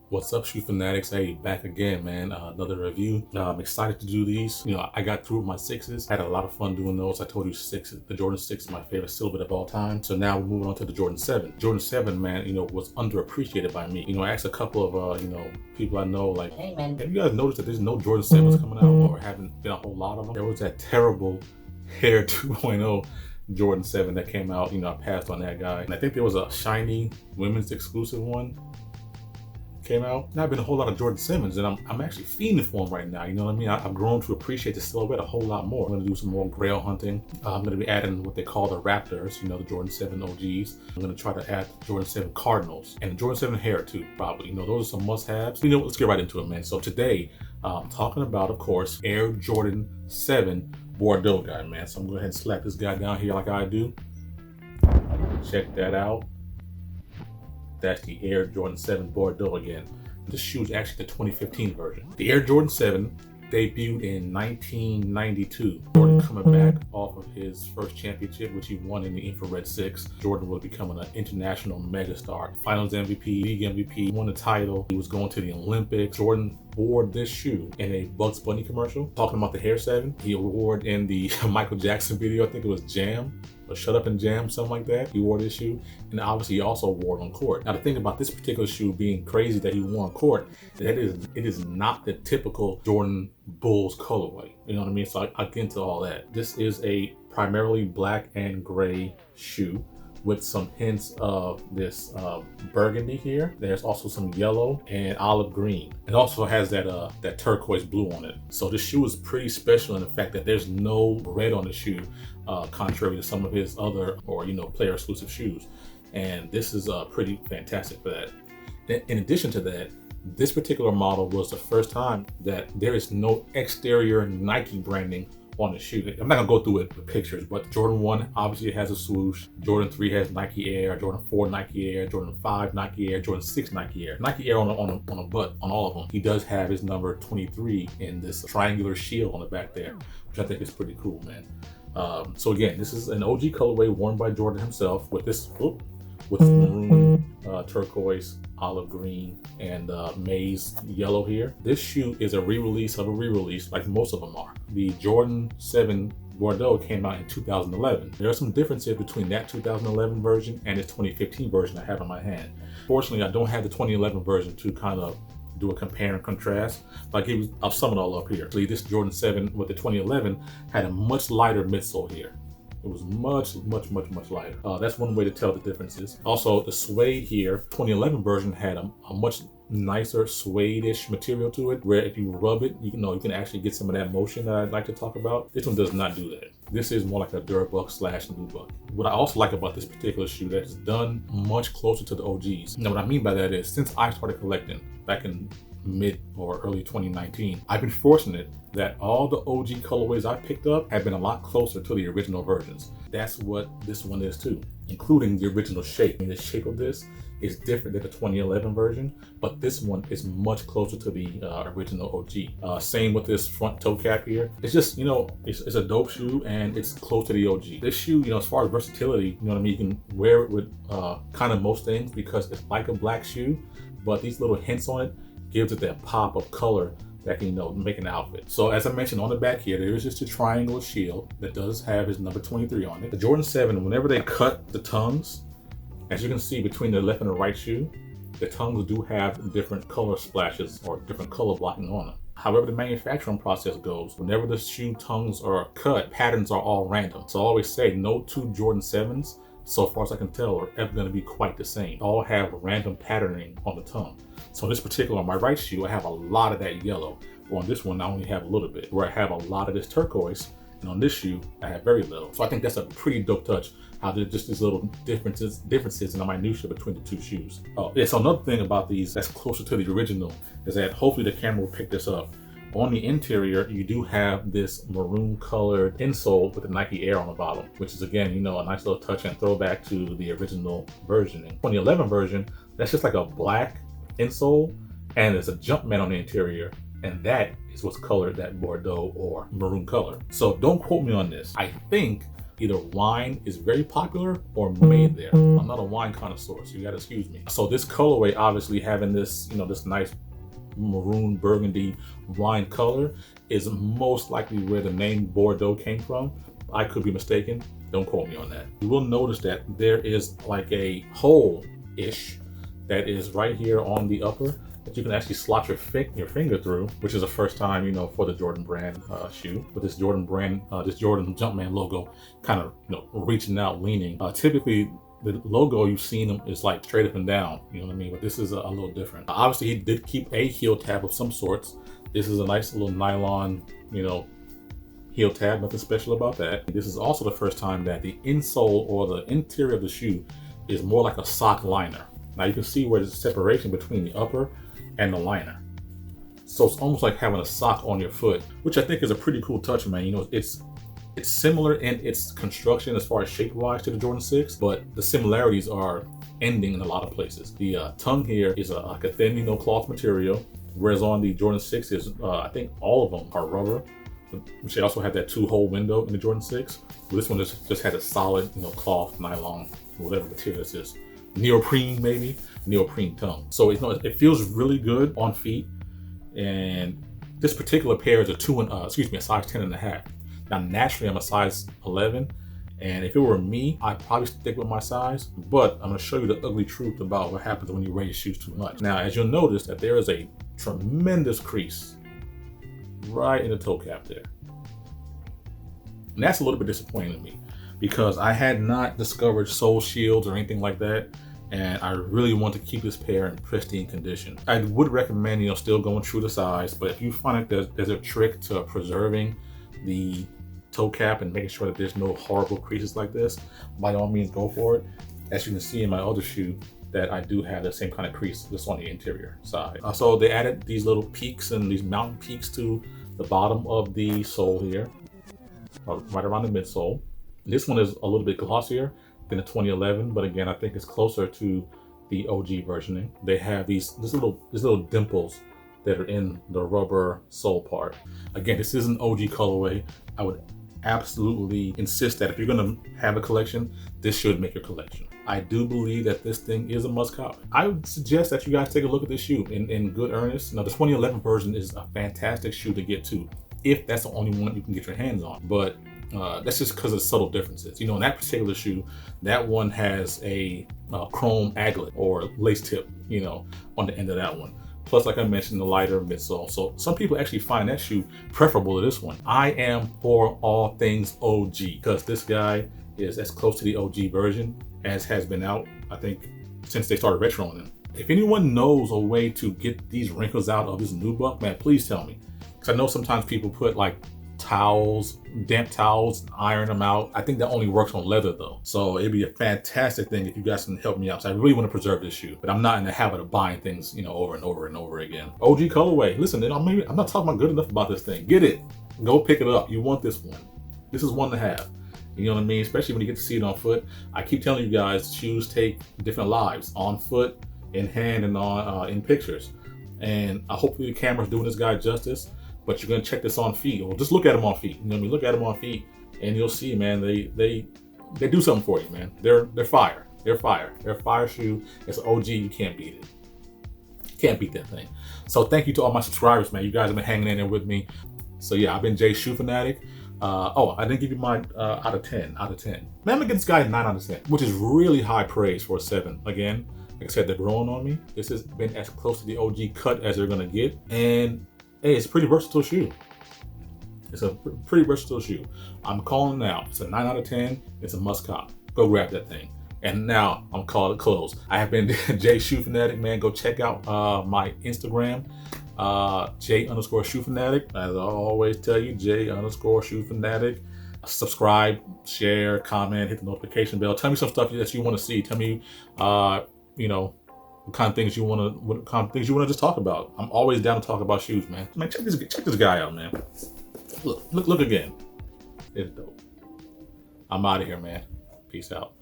What's up, shoe fanatics? Hey, back again, man. Another review. I'm excited to do these. I got through my sixes. Had a lot of fun doing those. I told you the Jordan 6 is my favorite silhouette of all time. So now we're moving on to the Jordan 7. Jordan 7, man, was underappreciated by me. I asked a couple of, people I know, like, hey, man, have you guys noticed that there's no Jordan 7s coming out or haven't been a whole lot of them? There was that terrible Hair 2.0 Jordan 7 that came out. I passed on that guy. And I think there was a shiny women's exclusive one came out. Now I've been a whole lot of Jordan Simmons, and I'm actually fiending for him right now. You know what I mean? I've grown to appreciate the silhouette a whole lot more. I'm going to do some more grail hunting. I'm going to be adding what they call the Raptors, the Jordan 7 OGs. I'm going to try to add the Jordan 7 Cardinals and the Jordan 7 Hair too, probably. Those are some must-haves. Let's get right into it, man. So today, I'm talking about, of course, Air Jordan 7 Bordeaux guy, man. So I'm going to go ahead and slap this guy down here like I do. Check that out. That's the Air Jordan 7 Bordeaux again. This shoe is actually the 2015 version. The Air Jordan 7 debuted in 1992. Jordan coming back off of his first championship, which he won in the Infrared 6. Jordan was becoming an international megastar. Finals MVP, league MVP, won the title. He was going to the Olympics. Jordan wore this shoe in a Bugs Bunny commercial, talking about the Hair 7. He wore it in the Michael Jackson video, I think it was Jam, or Shut Up and Jam, something like that. He wore this shoe, and obviously he also wore it on court. Now the thing about this particular shoe being crazy that he wore on court, it is not the typical Jordan Bulls colorway. You know what I mean? So I'll get into all that. This is a primarily black and gray shoe with some hints of this burgundy here. There's also some yellow and olive green. It also has that turquoise blue on it. So this shoe is pretty special in the fact that there's no red on the shoe, contrary to some of his other player exclusive shoes. And this is pretty fantastic for that. In addition to that, this particular model was the first time that there is no exterior Nike branding on the shoe. I'm not gonna go through it with pictures, but Jordan 1 obviously has a swoosh. Jordan 3 has Nike Air. Jordan 4 Nike Air. Jordan 5 Nike Air. Jordan 6 Nike Air. Nike Air on a butt on all of them. He does have his number 23 in this triangular shield on the back there, which I think is pretty cool, man. So again, this is an OG colorway worn by Jordan himself with this maroon, turquoise, olive green, and maize yellow here. This shoe is a re-release of a re-release, like most of them are. The Jordan 7 Bordeaux came out in 2011. There are some differences between that 2011 version and its 2015 version I have in my hand. Fortunately, I don't have the 2011 version to kind of do a compare and contrast. I'll sum it all up here. So this Jordan 7 with the 2011 had a much lighter midsole here. It was much lighter. That's one way to tell the differences. Also, the suede here, 2011 version had a much nicer suede-ish material to it, where if you rub it, you can actually get some of that motion that I'd like to talk about. This one does not do that. This is more like a Durabuck / Nubuck. What I also like about this particular shoe that is done much closer to the OGs. Now, what I mean by that is, since I started collecting back in mid or early 2019, I've been fortunate that all the OG colorways I picked up have been a lot closer to the original versions. That's what this one is too, including the original shape. the shape of this is different than the 2011 version, but this one is much closer to the original OG. Same with this front toe cap here. It's just, it's a dope shoe and it's close to the OG. This shoe, as far as versatility, you can wear it with kind of most things because it's like a black shoe, but these little hints on it gives it that pop of color that can, make an outfit. So as I mentioned on the back here, there is just a triangle shield that does have his number 23 on it. The Jordan 7, whenever they cut the tongues, as you can see between the left and the right shoe, the tongues do have different color splashes or different color blocking on them. However the manufacturing process goes, whenever the shoe tongues are cut, patterns are all random. So I always say no two Jordan 7s, so far as I can tell, are ever going to be quite the same. All have random patterning on the tongue. So this particular, on my right shoe, I have a lot of that yellow. Or on this one, I only have a little bit, where I have a lot of this turquoise. And on this shoe, I have very little. So I think that's a pretty dope touch, how there's just these little differences in the minutia between the two shoes. Oh, yeah, so another thing about these that's closer to the original is that hopefully the camera will pick this up. On the interior, you do have this maroon colored insole with the Nike Air on the bottom, which is again, a nice little touch and throwback to the original version. In 2011 version, that's just like a black insole and there's a Jumpman on the interior, and that is what's colored that Bordeaux or maroon color. So don't quote me on this. I think either wine is very popular or made there. I'm not a wine connoisseur, so you gotta excuse me. So this colorway, obviously having this, this nice maroon burgundy wine color, is most likely where the name Bordeaux came from. I could be mistaken. Don't quote me on that. You will notice that there is like a hole-ish that is right here on the upper that you can actually slot your finger through, which is the first time, for the Jordan brand shoe. With this Jordan brand, this Jordan Jumpman logo kind of, reaching out, leaning. Typically, the logo you've seen them is like straight up and down, you know what I mean? But this is a little different. Obviously, he did keep a heel tab of some sorts. This is a nice little nylon, heel tab, nothing special about that. This is also the first time that the insole or the interior of the shoe is more like a sock liner. Now you can see where there's a separation between the upper and the liner. So it's almost like having a sock on your foot, which I think is a pretty cool touch, man. It's similar in its construction as far as shape-wise to the Jordan 6, but the similarities are ending in a lot of places. The tongue here is like a thin, cloth material, whereas on the Jordan 6 is, I think all of them are rubber, which they also have that 2-hole window in the Jordan 6. But this one just has a solid, cloth, nylon, whatever material this is. Neoprene, maybe neoprene tongue. So it feels really good on feet. And this particular pair is a size 10.5. Now naturally I'm a size 11, and if it were me, I'd probably stick with my size. But I'm going to show you the ugly truth about what happens when you raise shoes too much. Now, as you'll notice, that there is a tremendous crease right in the toe cap there, and that's a little bit disappointing to me because I had not discovered sole shields or anything like that. And I really want to keep this pair in pristine condition. I would recommend, still going true to size, but if you find that there's a trick to preserving the toe cap and making sure that there's no horrible creases like this, by all means go for it. As you can see in my other shoe, that I do have the same kind of crease just on the interior side. So they added these little peaks and these mountain peaks to the bottom of the sole here, right around the midsole. This one is a little bit glossier than the 2011, but again, I think it's closer to the OG versioning. They have these little dimples that are in the rubber sole part. Again, this is an OG colorway. I would absolutely insist that if you're gonna have a collection, this should make your collection. I do believe that this thing is a must cop. I would suggest that you guys take a look at this shoe in good earnest. Now, the 2011 version is a fantastic shoe to get to, if that's the only one you can get your hands on. But that's just because of subtle differences. In that particular shoe, that one has a chrome aglet or lace tip, on the end of that one. Plus, like I mentioned, the lighter midsole. So some people actually find that shoe preferable to this one. I am for all things OG because this guy is as close to the OG version as has been out, I think, since they started retroing them. If anyone knows a way to get these wrinkles out of this nubuck, man, please tell me. Because I know sometimes people put like damp towels, iron them out. I think that only works on leather though. So it'd be a fantastic thing if you guys can help me out. So I really want to preserve this shoe, but I'm not in the habit of buying things, over and over and over again. OG colorway. Listen, I'm not talking about good enough about this thing. Get it. Go pick it up. You want this one. This is one to have. You know what I mean? Especially when you get to see it on foot. I keep telling you guys, shoes take different lives on foot, in hand, and on in pictures. And hopefully the camera's doing this guy justice. But you're gonna check this on feet, or just look at them on feet. Look at them on feet, and you'll see, man, they do something for you, man. They're fire. They're fire. They're a fire shoe. It's an OG. You can't beat it. Can't beat that thing. So thank you to all my subscribers, man. You guys have been hanging in there with me. So yeah, I've been Jay Shoe Fanatic. I didn't give you my out of 10. Man, I'm gonna give this guy a 9 out of 10, which is really high praise for a 7. Again, like I said, they're growing on me. This has been as close to the OG cut as they're gonna get, and hey, it's a pretty versatile shoe. It's a pretty versatile shoe. I'm calling now. It's a 9 out of 10. It's a must cop. Go grab that thing. And now I'm calling it close. I have been Jay Shoe Fanatic, man. Go check out my Instagram, J_Shoe Fanatic. As I always tell you, J_Shoe Fanatic. Subscribe, share, comment, hit the notification bell. Tell me some stuff that you want to see. Tell me, what kind of things you want to just talk about. I'm always down to talk about shoes, man. Man, check this guy out, man. Look again. It's dope. I'm out of here, man. Peace out.